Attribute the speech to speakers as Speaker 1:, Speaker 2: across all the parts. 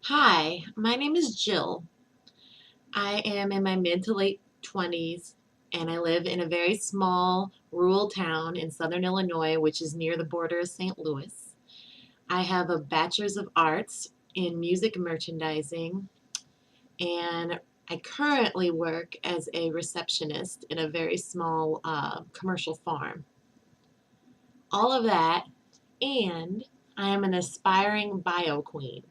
Speaker 1: Hi, my name is Jill. I am in my mid to late 20s and I live in a very small rural town in southern Illinois, which is near the border of St. Louis. I have a bachelor's of arts in music merchandising and I currently work as a receptionist in a very small commercial farm. All of that, and I am an aspiring bio queen.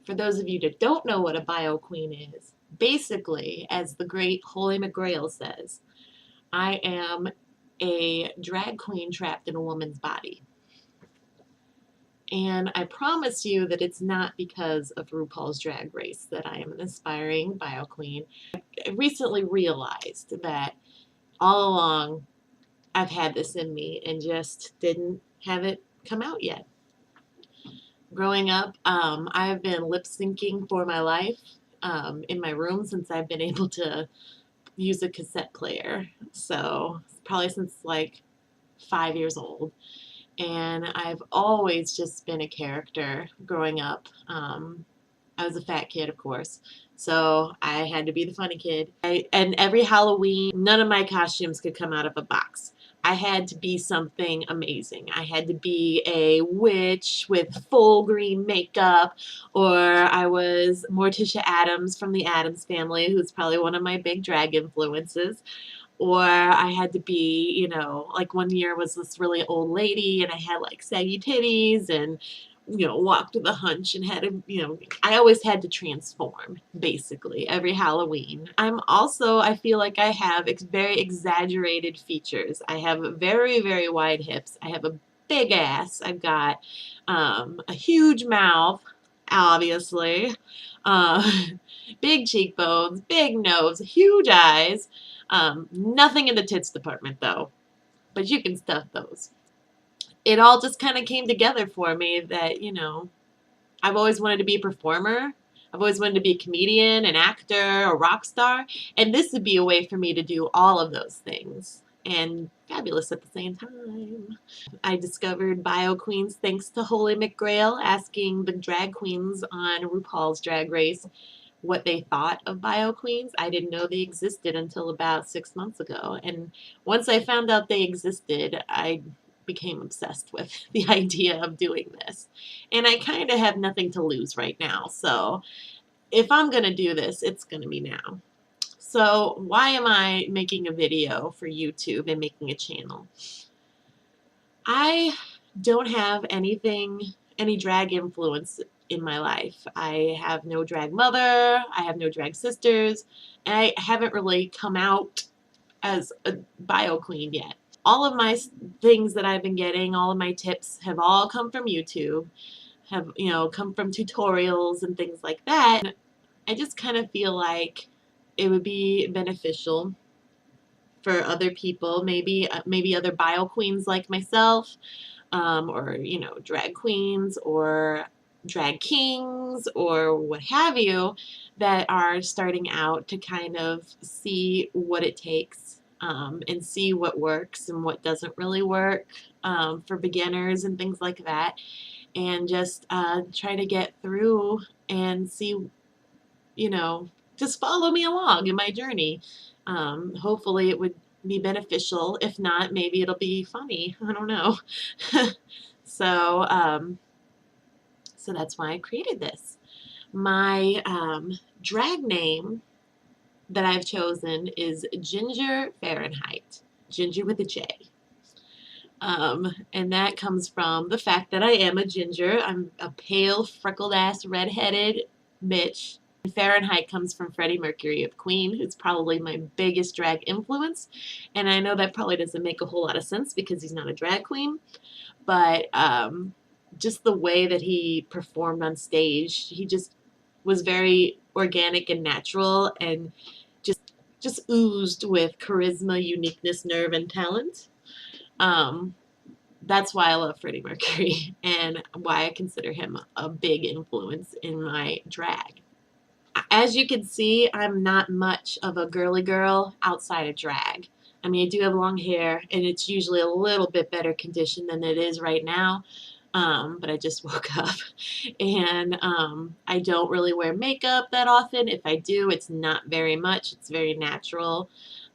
Speaker 1: For those of you that don't know what a bio queen is, basically, as the great Holy McGrail says, I am a drag queen trapped in a woman's body. And I promise you that it's not because of RuPaul's Drag Race that I am an aspiring bio queen. I recently realized that all along I've had this in me and just didn't have it come out yet. Growing up, I've been lip syncing for my life in my room since I've been able to use a cassette player. So probably since like 5 years old. And I've always just been a character growing up. I was a fat kid, of course. So I had to be the funny kid. And every Halloween, none of my costumes could come out of a box. I had to be something amazing. I had to be a witch with full green makeup, or I was Morticia Addams from the Addams Family, who's probably one of my big drag influences. Or I had to be, like one year was this really old lady and I had like saggy titties and, walked with a hunch and had I always had to transform basically every Halloween. I feel like I have very exaggerated features. I have very, very wide hips. I have a big ass. I've got a huge mouth, obviously. Uh, Big cheekbones, big nose, huge eyes. Nothing in the tits department though, but you can stuff those. It all just kind of came together for me that, I've always wanted to be a performer. I've always wanted to be a comedian, an actor, a rock star, and this would be a way for me to do all of those things and fabulous at the same time. I discovered Bio Queens thanks to Holy McGrail asking the drag queens on RuPaul's Drag Race what they thought of bio queens. I didn't know they existed until about 6 months ago. And once I found out they existed, I became obsessed with the idea of doing this. And I kind of have nothing to lose right now. So if I'm going to do this, it's going to be now. So why am I making a video for YouTube and making a channel? I don't have any drag influence in my life. I have no drag mother, I have no drag sisters, and I haven't really come out as a bio queen yet. All of my things that I've been getting, all of my tips have all come from YouTube, have, come from tutorials and things like that. And I just kind of feel like it would be beneficial for other people, maybe other bio queens like myself, or drag queens or drag kings or what have you, that are starting out to kind of see what it takes, and see what works and what doesn't really work, for beginners and things like that, and just try to get through and see, just follow me along in my journey. Hopefully it would be beneficial. If not, maybe it'll be funny. I don't know. So, so that's why I created this. My drag name that I've chosen is Jinger Fahrenheit. Ginger with a J. And that comes from the fact that I am a ginger. I'm a pale, freckled ass, redheaded bitch. Fahrenheit comes from Freddie Mercury of Queen, who's probably my biggest drag influence. And I know that probably doesn't make a whole lot of sense because he's not a drag queen, but just the way that he performed on stage, he just was very organic and natural and just oozed with charisma, uniqueness, nerve, and talent. Um, that's why I love Freddie Mercury and why I consider him a big influence in my drag. As you can see, I'm not much of a girly girl outside of drag. I mean, I do have long hair, and it's usually a little bit better condition than it is right now. but I just woke up. And I don't really wear makeup that often. If I do, it's not very much. It's very natural.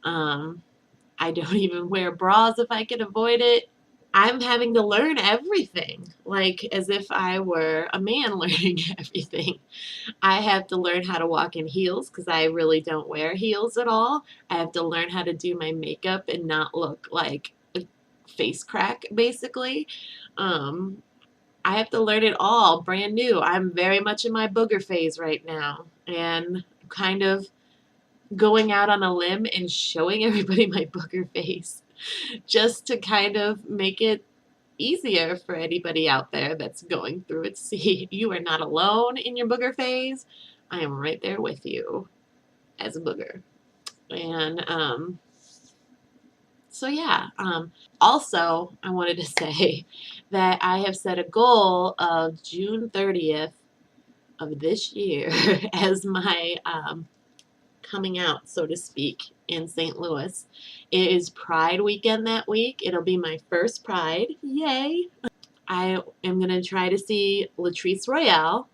Speaker 1: I don't even wear bras if I can avoid it. I'm having to learn everything, like as if I were a man learning everything. I have to learn how to walk in heels because I really don't wear heels at all. I have to learn how to do my makeup and not look like a face crack, basically. Um, I have to learn it all brand new. I'm very much in my booger phase right now and kind of going out on a limb and showing everybody my booger face just to kind of make it easier for anybody out there that's going through it. See, you are not alone in your booger phase. I am right there with you as a booger. And so yeah, also I wanted to say that I have set a goal of June 30th of this year as my coming out, so to speak, in St. Louis. It is Pride weekend that week. It'll be my first Pride. Yay! I am going to try to see Latrice Royale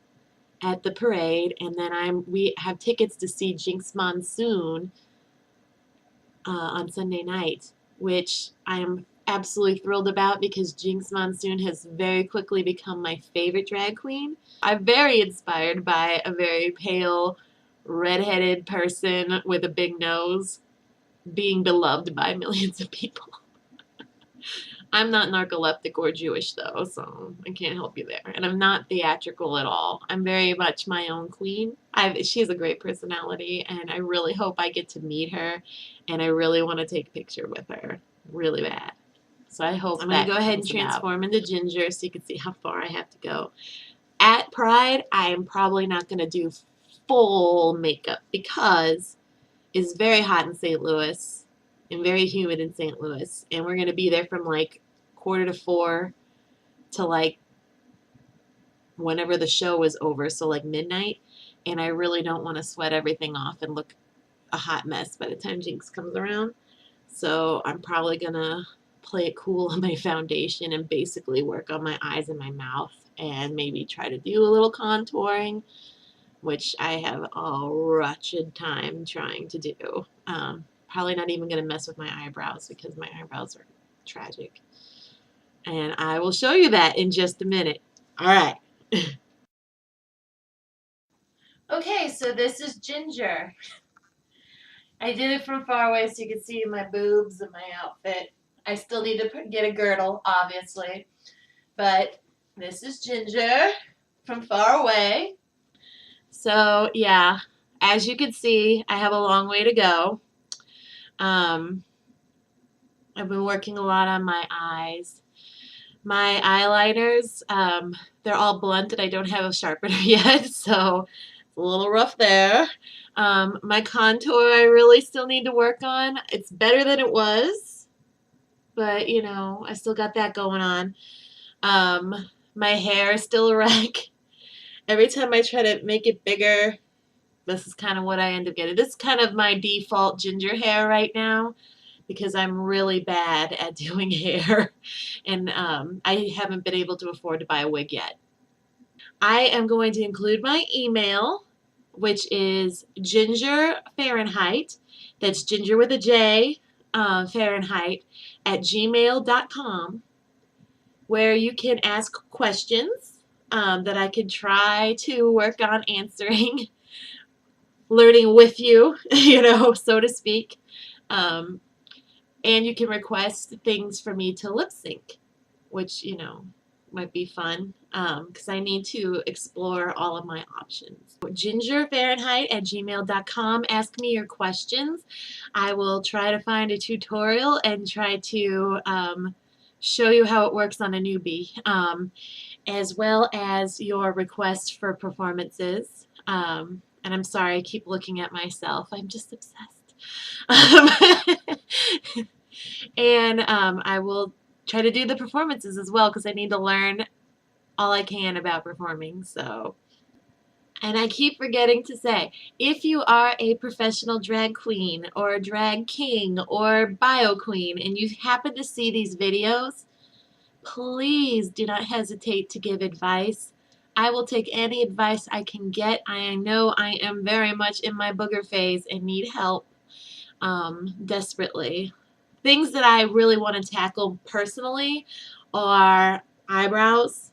Speaker 1: at the parade, and then we have tickets to see Jinx Monsoon on Sunday night, which I am absolutely thrilled about because Jinx Monsoon has very quickly become my favorite drag queen. I'm very inspired by a very pale, redheaded person with a big nose being beloved by millions of people. I'm not narcoleptic or Jewish, though, so I can't help you there. And I'm not theatrical at all. I'm very much my own queen. She has a great personality, and I really hope I get to meet her, and I really want to take a picture with her really bad. So I hope I'm going to go ahead and transform into Ginger so you can see how far I have to go. At Pride, I am probably not going to do full makeup because it's very hot in St. Louis and very humid in St. Louis, and we're going to be there from like 3:45 to like whenever the show is over, so like midnight, and I really don't want to sweat everything off and look a hot mess by the time Jinx comes around. So I'm probably going to play it cool on my foundation and basically work on my eyes and my mouth and maybe try to do a little contouring, which I have a wretched time trying to do. Probably not even going to mess with my eyebrows because my eyebrows are tragic. And I will show you that in just a minute. All right. Okay, so this is Ginger. I did it from far away so you can see my boobs and my outfit. I still need to get a girdle, obviously. But this is Ginger from far away. So, yeah, as you can see, I have a long way to go. I've been working a lot on my eyes. My eyeliners, they're all blunt and I don't have a sharpener yet, so it's a little rough there. My contour I really still need to work on. It's better than it was, but you know, I still got that going on. My hair is still a wreck. Every time I try to make it bigger, this is kind of what I end up getting. This is kind of my default Ginger hair right now because I'm really bad at doing hair and I haven't been able to afford to buy a wig yet. I am going to include my email, which is Jinger Fahrenheit. That's Ginger with a J, Fahrenheit, at gmail.com, where you can ask questions that I can try to work on answering, learning with you, you know, so to speak. And you can request things for me to lip sync, which, you know, might be fun because I need to explore all of my options. GingerFahrenheit at gmail.com. Ask me your questions. I will try to find a tutorial and try to show you how it works on a newbie, as well as your requests for performances. And I'm sorry, I keep looking at myself. I'm just obsessed. And I will try to do the performances as well because I need to learn all I can about performing. So, and I keep forgetting to say, if you are a professional drag queen or a drag king or bio queen and you happen to see these videos, please do not hesitate to give advice. I will take any advice I can get. I know I am very much in my booger phase and need help desperately. Things that I really want to tackle personally are eyebrows.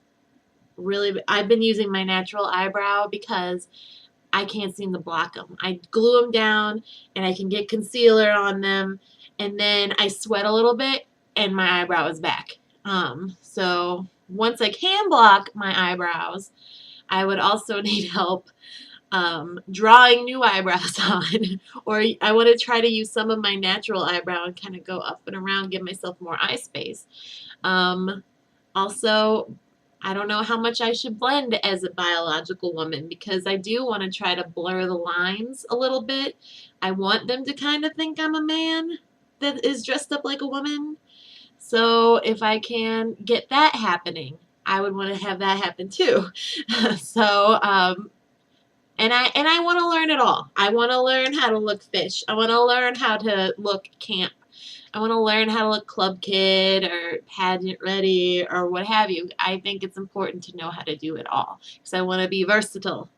Speaker 1: Really, I've been using my natural eyebrow because I can't seem to block them. I glue them down and I can get concealer on them, and then I sweat a little bit and my eyebrow is back. So once I can block my eyebrows, I would also need help drawing new eyebrows on, or I want to try to use some of my natural eyebrow and kind of go up and around, give myself more eye space. Also, I don't know how much I should blend as a biological woman because I do want to try to blur the lines a little bit. I want them to kind of think I'm a man that is dressed up like a woman. So if I can get that happening, I would want to have that happen too. So, and I want to learn it all. I want to learn how to look fish. I want to learn how to look camp. I want to learn how to look club kid or pageant ready or what have you. I think it's important to know how to do it all because I want to be versatile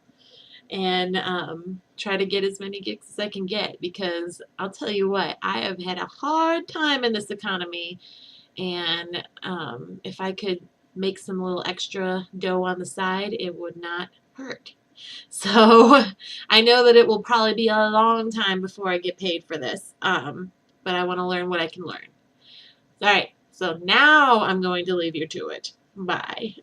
Speaker 1: and try to get as many gigs as I can get because I'll tell you what, I have had a hard time in this economy, and if I could make some little extra dough on the side, it would not hurt. So I know that it will probably be a long time before I get paid for this, but I want to learn what I can learn. All right, so now I'm going to leave you to it. Bye.